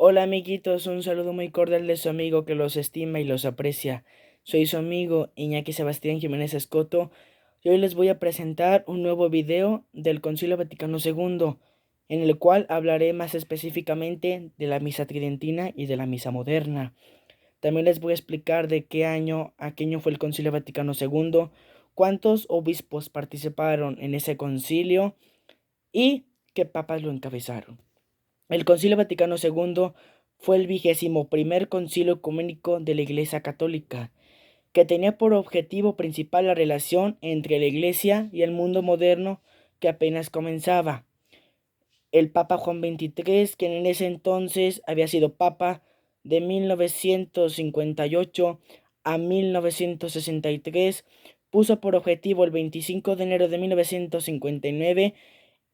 Hola amiguitos, un saludo muy cordial de su amigo que los estima y los aprecia. Soy su amigo Iñaki Sebastián Jiménez Escoto y hoy les voy a presentar un nuevo video del Concilio Vaticano II, en el cual hablaré más específicamente de la misa tridentina y de la misa moderna. También les voy a explicar de a qué año fue el Concilio Vaticano II, cuántos obispos participaron en ese concilio y qué papas lo encabezaron. El Concilio Vaticano II fue el 21º concilio ecuménico de la Iglesia Católica, que tenía por objetivo principal la relación entre la Iglesia y el mundo moderno que apenas comenzaba. El Papa Juan XXIII, quien en ese entonces había sido Papa de 1958 a 1963, puso por objetivo el 25 de enero de 1959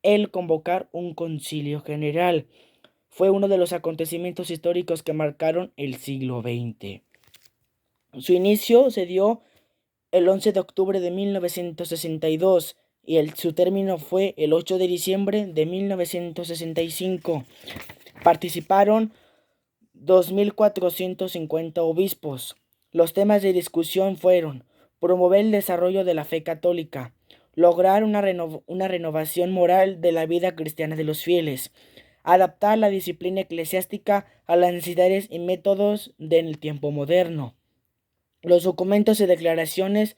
el convocar un concilio general. Fue uno de los acontecimientos históricos que marcaron el siglo XX. Su inicio se dio el 11 de octubre de 1962 y su término fue el 8 de diciembre de 1965. Participaron 2.450 obispos. Los temas de discusión fueron promover el desarrollo de la fe católica, lograr una renovación moral de la vida cristiana de los fieles, adaptar la disciplina eclesiástica a las necesidades y métodos del tiempo moderno. Los documentos y declaraciones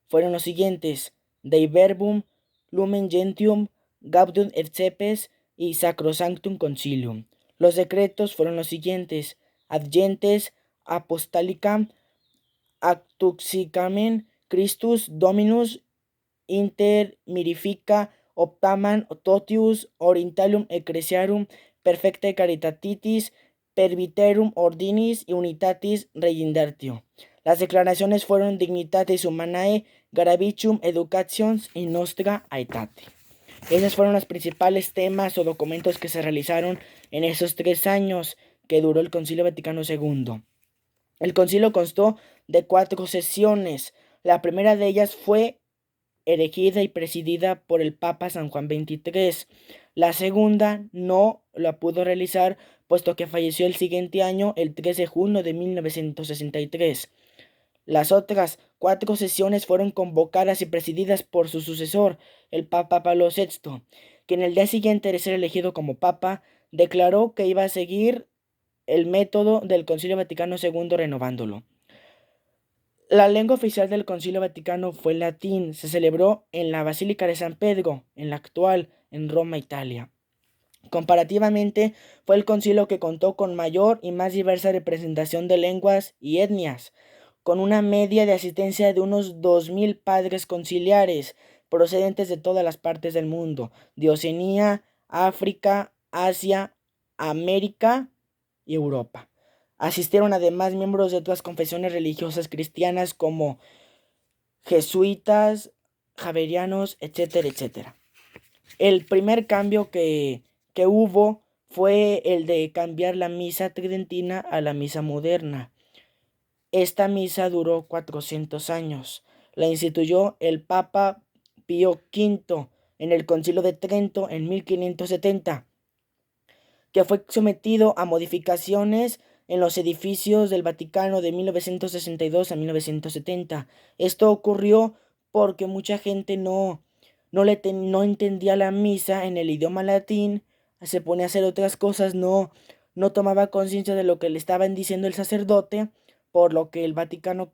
fueron los siguientes: Dei Verbum, Lumen Gentium, Gaudium et Spes y Sacrosanctum Concilium. Los decretos fueron los siguientes: Ad gentes apostolicam actuxicamen Christus Dominus inter mirifica optaman totius orientalium ecclesiarum perfectae caritatitis perviterum ordinis y unitatis regindatio. Las declaraciones fueron Dignitatis Humanae, Gravitium Educationis y Nostra Aetate. Esos fueron los principales temas o documentos que se realizaron en esos 3 años que duró el Concilio Vaticano II. El concilio constó de 4 sesiones. La primera de ellas fue elegida y presidida por el Papa San Juan XXIII. La segunda no la pudo realizar puesto que falleció el siguiente año, el 3 de junio de 1963. Las otras 4 sesiones fueron convocadas y presididas por su sucesor, el Papa Pablo VI, quien el día siguiente de ser elegido como Papa, declaró que iba a seguir el método del Concilio Vaticano II renovándolo. La lengua oficial del Concilio Vaticano fue el latín. Se celebró en la Basílica de San Pedro, en la actual, en Roma, Italia. Comparativamente, fue el concilio que contó con mayor y más diversa representación de lenguas y etnias, con una media de asistencia de unos 2.000 padres conciliares procedentes de todas las partes del mundo, de Oceanía, África, Asia, América y Europa. Asistieron además miembros de otras confesiones religiosas cristianas como jesuitas, javerianos, etcétera, etcétera. El primer cambio que hubo fue el de cambiar la misa tridentina a la misa moderna. Esta misa duró 400 años. La instituyó el Papa Pío V en el Concilio de Trento en 1570, que fue sometido a modificaciones en los edificios del Vaticano de 1962 a 1970. Esto ocurrió porque mucha gente no entendía la misa en el idioma latín, se ponía a hacer otras cosas, no tomaba conciencia de lo que le estaban diciendo el sacerdote, por lo que el Vaticano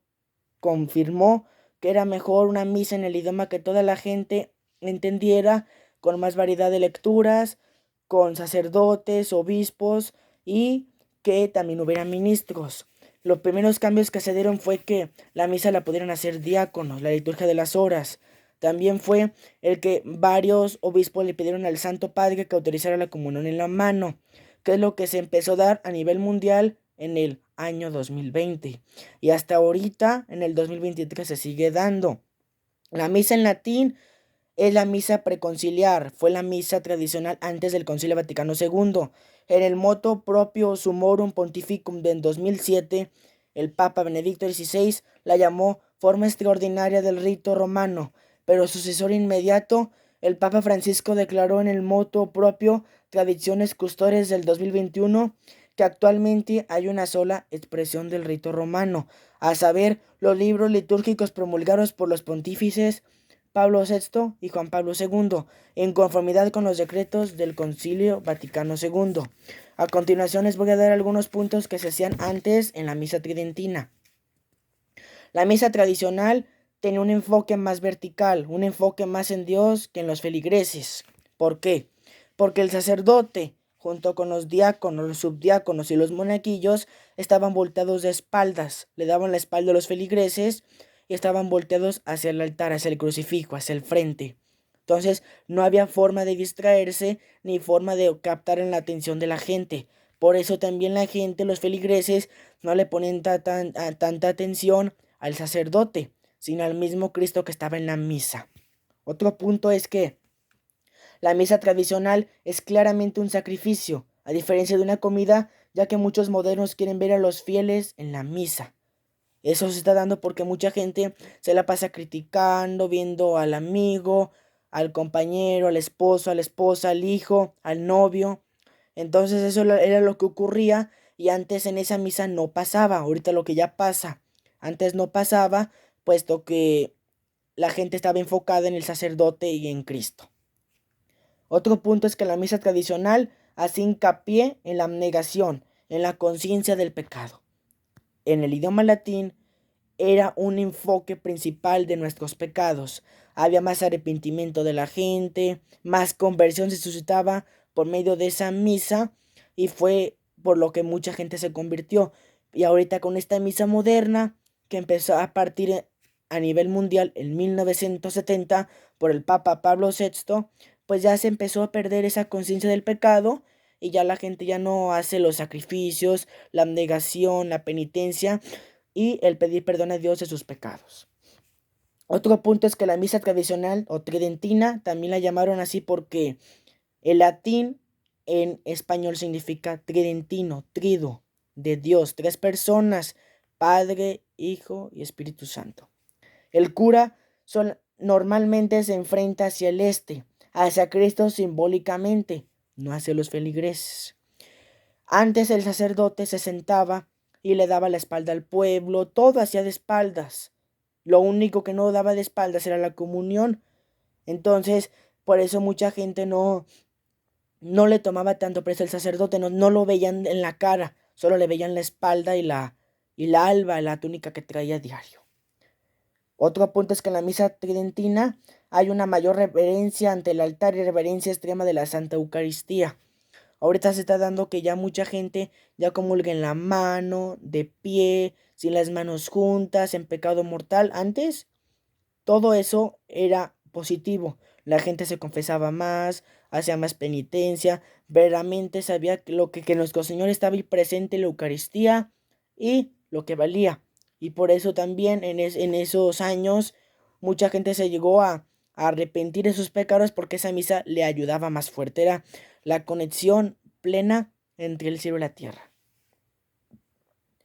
confirmó que era mejor una misa en el idioma que toda la gente entendiera, con más variedad de lecturas, con sacerdotes, obispos y que también hubiera ministros. Los primeros cambios que se dieron fue que la misa la pudieran hacer diáconos, la liturgia de las horas. También fue el que varios obispos le pidieron al Santo Padre que autorizara la comunión en la mano, que es lo que se empezó a dar a nivel mundial en el año 2020. Y hasta ahorita, en el 2023, se sigue dando. La misa en latín es la misa preconciliar, fue la misa tradicional antes del Concilio Vaticano II. En el motu proprio Summorum Pontificum del 2007, el Papa Benedicto XVI la llamó forma extraordinaria del rito romano, pero su sucesor inmediato, el Papa Francisco, declaró en el motu propio Tradiciones Custores del 2021 que actualmente hay una sola expresión del rito romano, a saber, los libros litúrgicos promulgados por los pontífices Pablo VI y Juan Pablo II, en conformidad con los decretos del Concilio Vaticano II. A continuación les voy a dar algunos puntos que se hacían antes en la misa tridentina. La misa tradicional tenía un enfoque más vertical, un enfoque más en Dios que en los feligreses. ¿Por qué? Porque el sacerdote, junto con los diáconos, los subdiáconos y los monaguillos, estaban volteados de espaldas, le daban la espalda a los feligreses y estaban volteados hacia el altar, hacia el crucifijo, hacia el frente. Entonces no había forma de distraerse ni forma de captar en la atención de la gente. Por eso también la gente, los feligreses, no le ponen tanta atención al sacerdote, sino al mismo Cristo que estaba en la misa. Otro punto es que la misa tradicional es claramente un sacrificio, a diferencia de una comida, ya que muchos modernos quieren ver a los fieles en la misa. Eso se está dando porque mucha gente se la pasa criticando, viendo al amigo, al compañero, al esposo, a la esposa, al hijo, al novio. Entonces eso era lo que ocurría y antes en esa misa no pasaba, ahorita lo que ya pasa. Antes no pasaba, puesto que la gente estaba enfocada en el sacerdote y en Cristo. Otro punto es que la misa tradicional hace hincapié en la abnegación, en la conciencia del pecado. En el idioma latín era un enfoque principal de nuestros pecados. Había más arrepentimiento de la gente, más conversión se suscitaba por medio de esa misa y fue por lo que mucha gente se convirtió. Y ahorita con esta misa moderna que empezó a partir a nivel mundial en 1970 por el Papa Pablo VI, pues ya se empezó a perder esa conciencia del pecado y ya la gente ya no hace los sacrificios, la abnegación, la penitencia y el pedir perdón a Dios de sus pecados. Otro punto es que la misa tradicional o tridentina también la llamaron así porque el latín en español significa tridentino, trido, de Dios, tres personas, Padre, Hijo y Espíritu Santo. El cura normalmente se enfrenta hacia el este, hacia Cristo simbólicamente, no hacia los feligreses. Antes el sacerdote se sentaba y le daba la espalda al pueblo, todo hacía de espaldas. Lo único que no daba de espaldas era la comunión. Entonces, por eso mucha gente no le tomaba tanto preso al sacerdote, no lo veían en la cara, solo le veían la espalda y la alba, la túnica que traía a diario. Otro punto es que en la misa tridentina hay una mayor reverencia ante el altar y reverencia extrema de la Santa Eucaristía. Ahorita se está dando que ya mucha gente ya comulga en la mano, de pie, sin las manos juntas, en pecado mortal. Antes todo eso era positivo. La gente se confesaba más, hacía más penitencia, verdaderamente sabía que nuestro Señor estaba ahí presente en la Eucaristía y lo que valía. Y por eso también en esos años mucha gente se llegó a arrepentir de sus pecados porque esa misa le ayudaba más fuerte. Era la conexión plena entre el cielo y la tierra.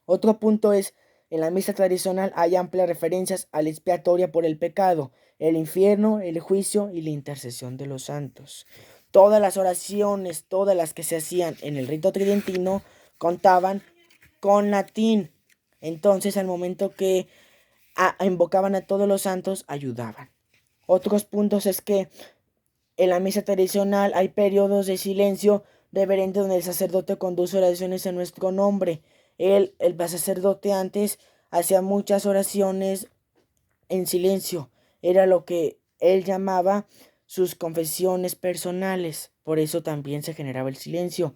Otro punto es, en la misa tradicional hay amplias referencias a la expiatoria por el pecado, el infierno, el juicio y la intercesión de los santos. Todas las oraciones, todas las que se hacían en el rito tridentino, contaban con latín. Entonces, al momento que invocaban a todos los santos, ayudaban. Otros puntos es que en la misa tradicional hay periodos de silencio reverente donde el sacerdote conduce oraciones en nuestro nombre. El sacerdote antes hacía muchas oraciones en silencio. Era lo que él llamaba sus confesiones personales. Por eso también se generaba el silencio.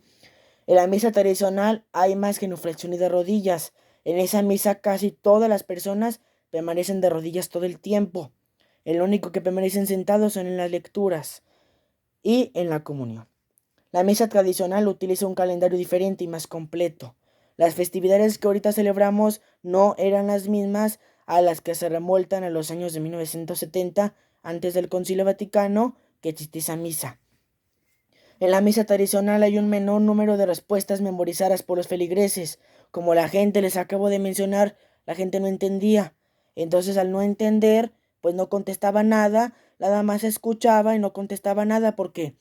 En la misa tradicional hay más genuflexión y de rodillas. En esa misa casi todas las personas permanecen de rodillas todo el tiempo. El único que permanecen sentados son en las lecturas y en la comunión. La misa tradicional utiliza un calendario diferente y más completo. Las festividades que ahorita celebramos no eran las mismas a las que se remontan a los años de 1970, antes del Concilio Vaticano, que existía esa misa. En la misa tradicional hay un menor número de respuestas memorizadas por los feligreses. Como la gente les acabo de mencionar, la gente no entendía. Entonces al no entender, pues no contestaba nada más escuchaba y no contestaba nada porque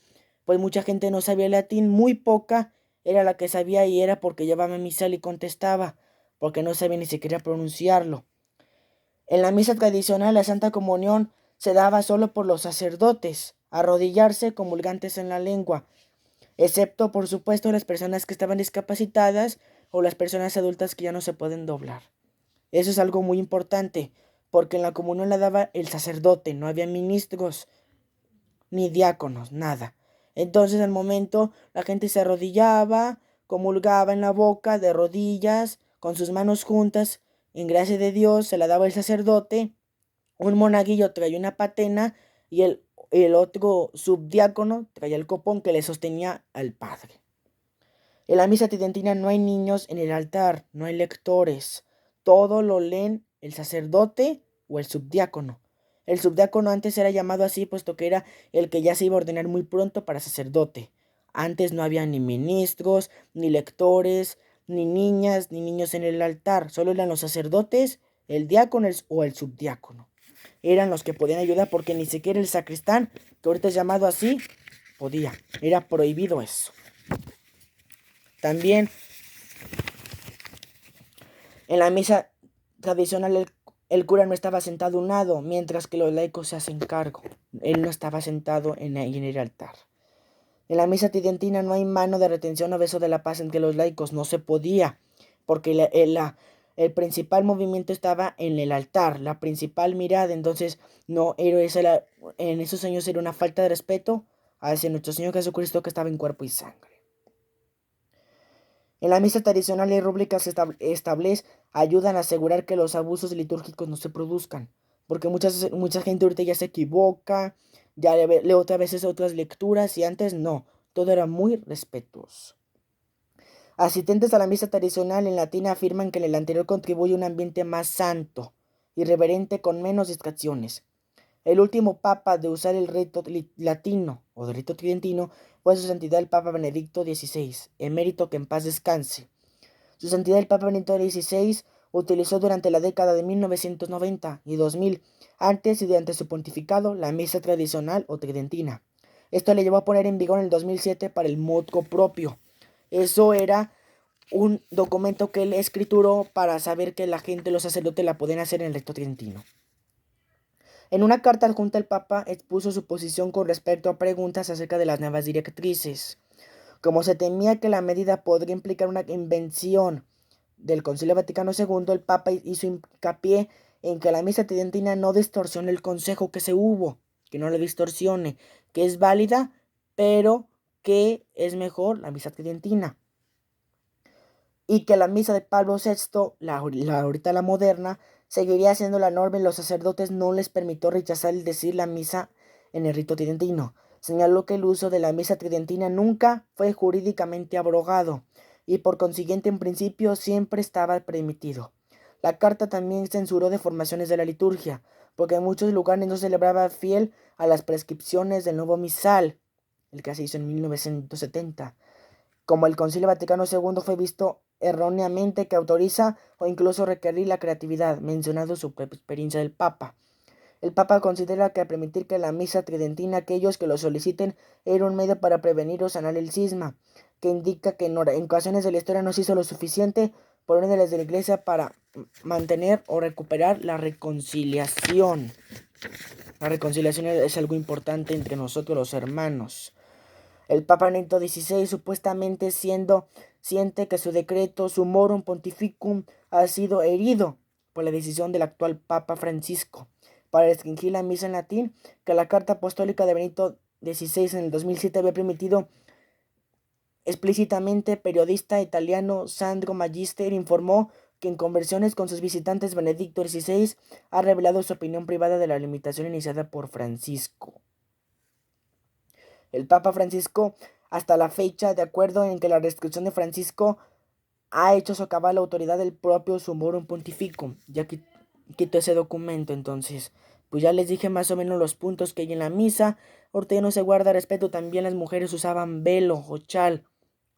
pues mucha gente no sabía latín, muy poca, era la que sabía y era porque llevaba misal y contestaba, porque no sabía ni siquiera pronunciarlo. En la misa tradicional, la Santa Comunión se daba solo por los sacerdotes, arrodillarse comulgantes en la lengua, excepto, por supuesto, las personas que estaban discapacitadas o las personas adultas que ya no se pueden doblar. Eso es algo muy importante, porque en la comunión la daba el sacerdote, no había ministros ni diáconos, nada. Entonces al momento la gente se arrodillaba, comulgaba en la boca de rodillas, con sus manos juntas, en gracia de Dios se la daba el sacerdote, un monaguillo traía una patena y el otro subdiácono traía el copón que le sostenía al padre. En la misa tridentina no hay niños en el altar, no hay lectores, todo lo leen el sacerdote o el subdiácono. El subdiácono antes era llamado así puesto que era el que ya se iba a ordenar muy pronto para sacerdote. Antes no había ni ministros, ni lectores, ni niñas, ni niños en el altar. Solo eran los sacerdotes, el diácono o el subdiácono. Eran los que podían ayudar porque ni siquiera el sacristán, que ahorita es llamado así, podía. Era prohibido eso. También en la misa tradicional el cura no estaba sentado a un lado, mientras que los laicos se hacen cargo. Él no estaba sentado en el altar. En la misa tridentina no hay mano de retención o beso de la paz entre los laicos. No se podía, porque el principal movimiento estaba en el altar, la principal mirada. Entonces, no, en esos años era una falta de respeto hacia nuestro Señor Jesucristo que estaba en cuerpo y sangre. En la misa tradicional y rúbricas estables ayudan a asegurar que los abusos litúrgicos no se produzcan, porque mucha gente ahorita ya se equivoca, ya lee otras veces otras lecturas y antes no, todo era muy respetuoso. Asistentes a la misa tradicional en latín afirman que en el anterior contribuye un ambiente más santo y reverente con menos distracciones. El último papa de usar el rito latino o del rito tridentino fue su santidad el Papa Benedicto XVI, emérito que en paz descanse. Su santidad el Papa Benedicto XVI utilizó durante la década de 1990 y 2000, antes y durante su pontificado, la misa tradicional o tridentina. Esto le llevó a poner en vigor en el 2007 para el motu propio. Eso era un documento que él escrituró para saber que la gente, los sacerdotes, la podían hacer en el rito tridentino. En una carta adjunta el Papa expuso su posición con respecto a preguntas acerca de las nuevas directrices. Como se temía que la medida podría implicar una invención del Concilio Vaticano II, el Papa hizo hincapié en que la misa tridentina no distorsione el consejo que se hubo, que no lo distorsione, que es válida, pero que es mejor la misa tridentina. Y que la misa de Pablo VI, ahorita la moderna, seguiría siendo la norma y los sacerdotes no les permitió rechazar el decir la misa en el rito tridentino. Señaló que el uso de la misa tridentina nunca fue jurídicamente abrogado y por consiguiente en principio siempre estaba permitido. La carta también censuró deformaciones de la liturgia, porque en muchos lugares no se celebraba fiel a las prescripciones del nuevo misal, el que se hizo en 1970. Como el Concilio Vaticano II fue visto erróneamente que autoriza o incluso requerir la creatividad, mencionando su propia experiencia del Papa. El Papa considera que permitir que la misa tridentina aquellos que lo soliciten era un medio para prevenir o sanar el cisma, que indica que en ocasiones de la historia no se hizo lo suficiente por órdenes de la Iglesia para mantener o recuperar la reconciliación. La reconciliación es algo importante entre nosotros los hermanos. El Papa Benedicto XVI supuestamente siente que su decreto, su morum pontificum, ha sido herido por la decisión del actual Papa Francisco para restringir la misa en latín, que la Carta Apostólica de Benedicto XVI en el 2007 había permitido explícitamente. Periodista italiano Sandro Magister informó que en conversiones con sus visitantes Benedicto XVI ha revelado su opinión privada de la limitación iniciada por Francisco. El Papa Francisco, hasta la fecha, de acuerdo en que la restricción de Francisco ha hecho socavar la autoridad del propio Summorum Pontificum. Ya quito ese documento, entonces, pues ya les dije más o menos los puntos que hay en la misa. Ahorita ya no se guarda respeto, también las mujeres usaban velo o chal.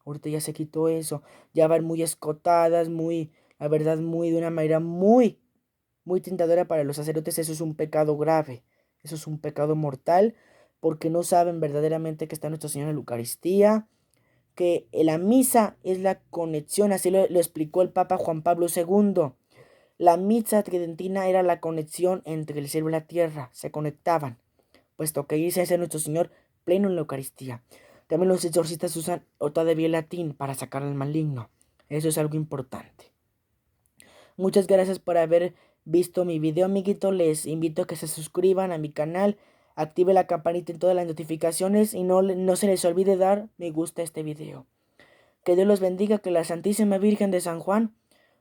Ahorita ya se quitó eso, ya van muy escotadas, la verdad, de una manera muy tentadora para los sacerdotes. Eso es un pecado grave, eso es un pecado mortal, porque no saben verdaderamente que está nuestro Señor en la Eucaristía que la misa es la conexión, así lo explicó el Papa Juan Pablo II. La misa tridentina era la conexión entre el cielo y la tierra, se conectaban, puesto que dice ese nuestro Señor pleno en la Eucaristía. También los exorcistas usan todavía el latín para sacar al maligno. Eso es algo importante. Muchas gracias por haber visto mi video, amiguito. Les invito a que se suscriban a mi canal, active la campanita en todas las notificaciones y no se les olvide dar me gusta a este video. Que Dios los bendiga, que la Santísima Virgen de San Juan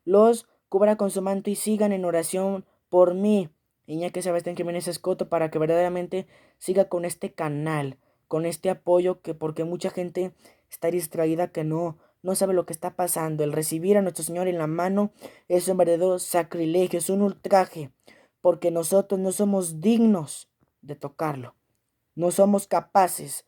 los cubra con su manto y sigan en oración por mí, Iñaki Sebastián Jiménez Escoto, para que verdaderamente siga con este canal, con este apoyo, porque mucha gente está distraída, que no sabe lo que está pasando. El recibir a nuestro Señor en la mano es un verdadero sacrilegio, es un ultraje, porque nosotros no somos dignos de tocarlo, no somos capaces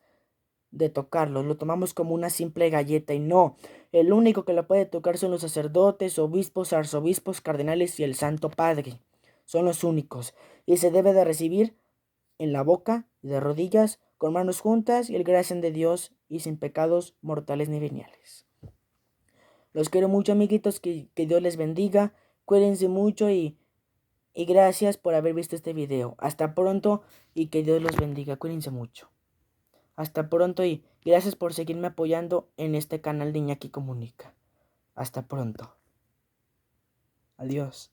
de tocarlo, lo tomamos como una simple galleta y no, el único que lo puede tocar son los sacerdotes, obispos, arzobispos, cardenales y el Santo Padre, son los únicos, y se debe de recibir en la boca, de rodillas, con manos juntas y el gracia de Dios y sin pecados mortales ni veniales. Los quiero mucho, amiguitos, que Dios les bendiga, cuídense mucho y gracias por haber visto este video. Hasta pronto y que Dios los bendiga, cuídense mucho. Hasta pronto y gracias por seguirme apoyando en este canal de Iñaki Comunica. Hasta pronto. Adiós.